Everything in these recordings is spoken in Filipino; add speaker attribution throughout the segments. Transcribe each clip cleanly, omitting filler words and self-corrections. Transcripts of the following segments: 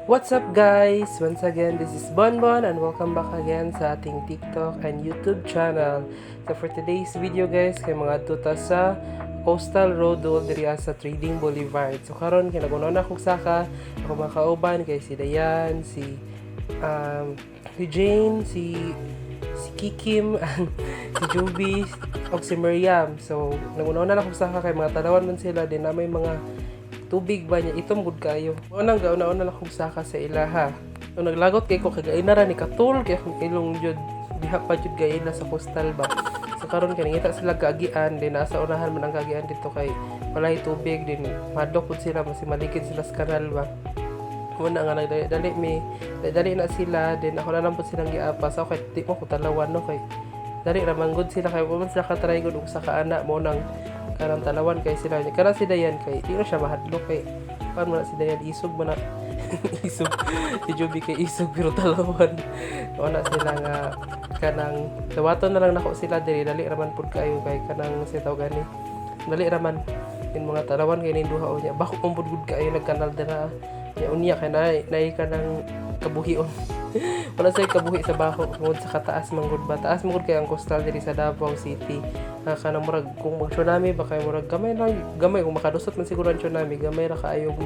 Speaker 1: What's up guys? Once again, this is Bonbon and welcome back again sa ating TikTok and YouTube channel. So for today's video guys, kay mga tuta sa Coastal Road diri sa Trading Boulevard. So karon kinagunaw na akong saka, ako makauban kay si Dayan, si Jane, si Kikim, si Juby, o si Miriam. So nagunaw na akong saka kay mga tanawan man sila din na may mga tubig ba niya itom gud kayo. Unang gauna-una lang kog saka sa ilaha. So naglagot kay ko kay na ra ni katul kay akong ilong jud diha pa jud gaina sa coastal ba. So karon kay ngita sila kaagian din nasa unahan man ang kaagian dito kay walay tubig din madok pud sila mas malikid sila sa kanal ba. Una nga dali na sila din ako na lang pud silang giapas ako kay di mo ko talawan no kay dali ra manggod sila kay kung sila ka try gud og sa kaana mo nang kanang talawan kay sila niya kana si Dayan kay di na siya mahadlok kay paano man si Dayan isog man na isog si Joby kay isog pero talawan wala sila nga kanang dawaton na lang nako sila diri dali raman pud kayo kay kanang si tawag gani dali raman in mga talawan kay ning duha unya bako pud gud kayo nagkanal dira nya unya kay nay kanang kabuhion wala say kabuhi sa bako tungod sa kataas manggod ba taas manggod kay ang coastal diri sa Davao City kanang murag kung mag tsunami ba kay murag gamay kung makadusot man siguro ang tsunami gamay ra kaayog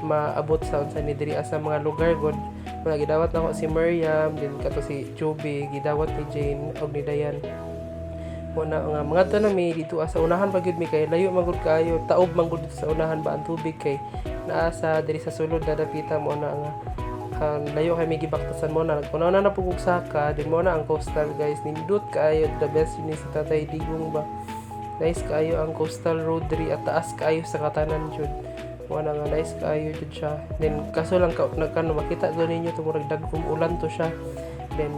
Speaker 1: maabot sa unsa ni diri sa mga lugar god mga gidawat nako si Miriam din kato si Joby gidawat ni Jane og ni Dayan una nga mga tanami dito sa unahan pa gyud mi kay layo manggod kaayo taob manggod sa unahan ba ang tubig kay naa sa diri sa sulod dadapita mo na nga layo kay may gibaktasan mo na kuno na napugog saka din mo na ang coastal guys nindot kaayo the best yun si Tatay Digong ba nice kaayo ang coastal road diri at taas kaayo sa katanan jud mo na nga nice kaayo jud siya then kaso lang nagkano makita do ninyo tumurag dagkong ulan to siya then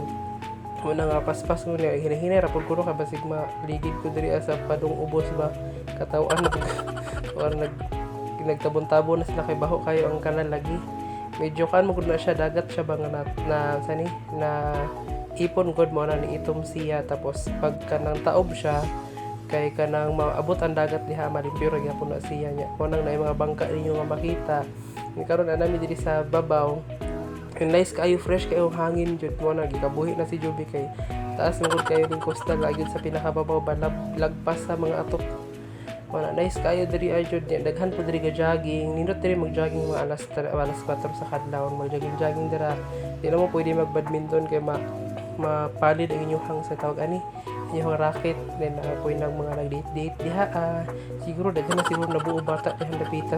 Speaker 1: mo na nga paspas mo niya hinay-hinay ra pud kuno kay basig maligid ko diri sa padong ubos ba katawan or nagtabon-tabon na sila kay baho kayo ang kanal lagi medyo kan mo na siya dagat siya ba nga na sani na ipon god mo na ni itom siya tapos pag kanang taob siya kay kanang maabot ang dagat diha malimpyo ra gyapon na siya nya mo nang na mga bangka ninyo nga makita ni karon na nami diri sa babaw and nice kayo fresh kayo hangin jud mo na gikabuhi na si Joby kay taas mo kayo ning coastal lagi sa pinakababaw ba lagpas sa mga atok wala nice kayo diri ajud daghan po diri ga jogging nindot diri mag jogging mga alas 4 sa kadlaw mag jogging dira di na mo pwede mag badminton kay mapalid ang inyong sa tawag ani inyong racket then pwede nang mga nag date diha siguro daghan na siguro nabuo bata dihan dapita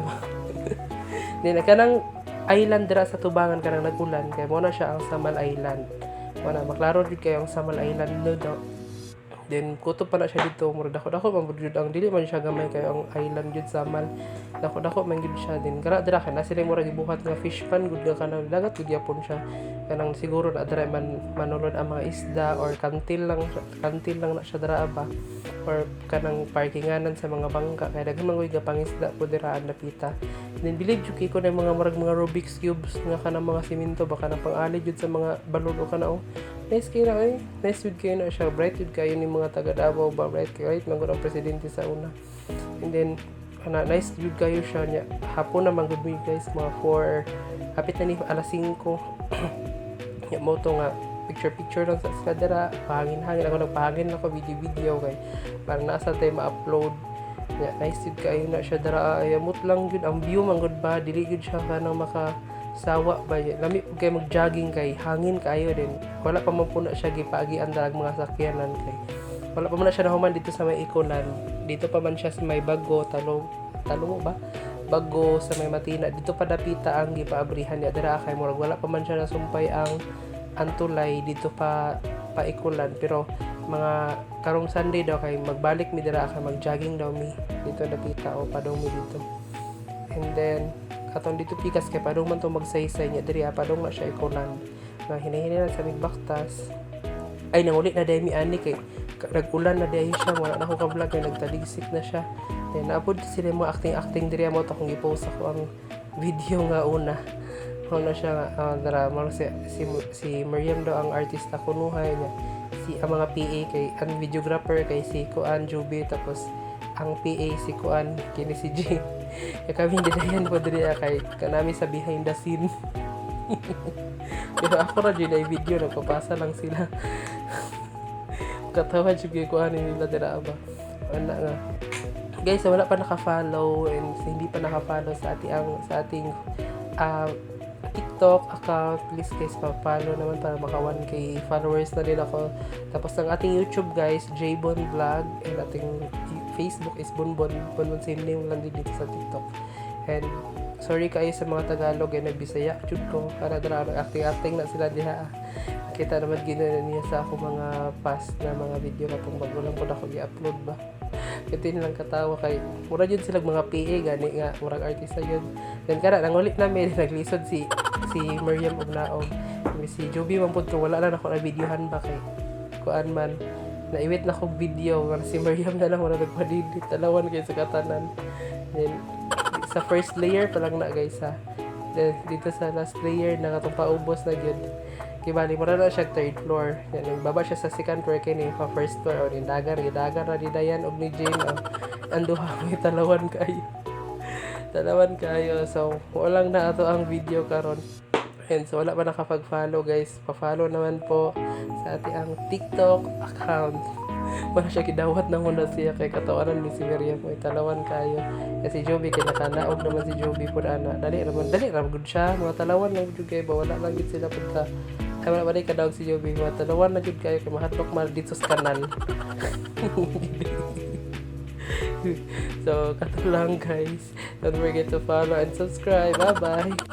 Speaker 1: then kanang island dira sa tubangan kanang nagulan kay mo na siya ang Samal Island wala maklaro gid kayo ang Samal Island no daw then kutob pa na siya dito murag dako man jud ang dili man siya gamay kay ang island jud Samal dako man jud siya din kara dira kana sila murag gibuhat nga fish pan gud ka kanang dagat gud yapon siya kanang siguro na dira man manulod ang mga isda or kantil lang na siya dira ba or kanang parkinganan sa mga bangka kay daghan man gyud pangisda po dira ang napita then believe jud ko na mga Rubik's cubes nga kanang mga semento baka na pang-ali jud sa mga balon o kana nice kayo na nice jud kayo na siya bright jud kayo ni mga taga Davao ba bright man gud ang presidente sa una and then nice jud kayo siya nya hapon na man gud mi guys mga 4 hapit na ni alas 5 nya mo to nga picture lang sa skadera hangin ako nagpahangin ako video kay para nasa tayo ma-upload nya nice jud kayo na siya dara ayamot lang jud ang view man gud ba dili jud siya kanang sawa ba lami pud kay mag-jogging kay hangin kayo din wala pa man po na siya gipaagian dalag mga sakyanan kay wala pa man na siya nahuman dito sa may Ikonan dito pa man siya sa may Bago talong ba Bago sa may Matina dito pa dapita ang gipaabrihan niya dira kay murag wala pa man siya nasumpay ang Antulay dito pa Ikonan pero mga karong Sunday daw kay magbalik mi dira kay mag-jogging daw mi dito dapita o padong mi dito and then katong dito pikas kay padong man to magsaysay niya diri padong na siya Ikonan nga hinahinay sa mig baktas ay nangulit na dai mi ani kay nag-ulan na dai siya wala na ko ka vlog kay nagtaligsik na siya then naapod sila mo acting diri mo to kung i-post ako ang video nga una na siya dara mo si Miriam daw ang artista kunuhay niya si ang mga PA kay ang videographer kay si Kuan Joby tapos ang PA si Kuan kini si Jane kaya kami dinayan po diri kay kanami sa behind the scene Pero ako na dyan ay video, nagpapasa lang sila. Katawa dyan ko ano nila dira ba. Ano nga. Guys, sa wala pa naka-follow and sa hindi pa naka-follow sa ating TikTok account, please guys, pa-follow naman para maka 1K followers na din ako. Tapos ang ating YouTube guys, Jbon Vlog, and ating Facebook is Bonbon same name lang din dito sa TikTok. And sorry kayo sa mga Tagalog and nagbisaya jud ko para dara acting na sila diha. Kita naman ginawa niya sa ako mga past na mga video katong bago lang po ako i-upload ba. Ito nilang katawa kay mura jud sila mga PA gani nga murag artista yun. Then kada nangulit namin naglisod si Miriam Ugnaog. Si Joby man pud wala na ako na videohan ba kay kuan man naiwit na kog video nga si Miriam na lang wala nagpadidit talawan kay sa katanan. Then sa first layer pa lang na guys ha. Then dito sa last layer na katong paubos na gyud. Kay bali mura na siya third floor. Yan baba siya sa second floor kini pa first floor o ni dagar na di Dayan og ni Jane anduha may talawan kayo. Talawan kayo. So walang na ato ang video karon. And so wala pa nakapag-follow guys. Pa-follow naman po sa ating ang TikTok account. Wala siya kidawat na muna siya kay katawanan ni si Miriam mo talawan kayo. Kasi si Joby kinakanaog naman si Joby po ana. Dali ra gud siya. Mga talawan lang gud kay ba wala lang gid sila punta. Ay wala ba rin kadawag si Joby. Mga talawan na gud kayo kay mahatok mal dito sa kanal. So kato lang guys. Don't forget to follow and subscribe. Bye bye.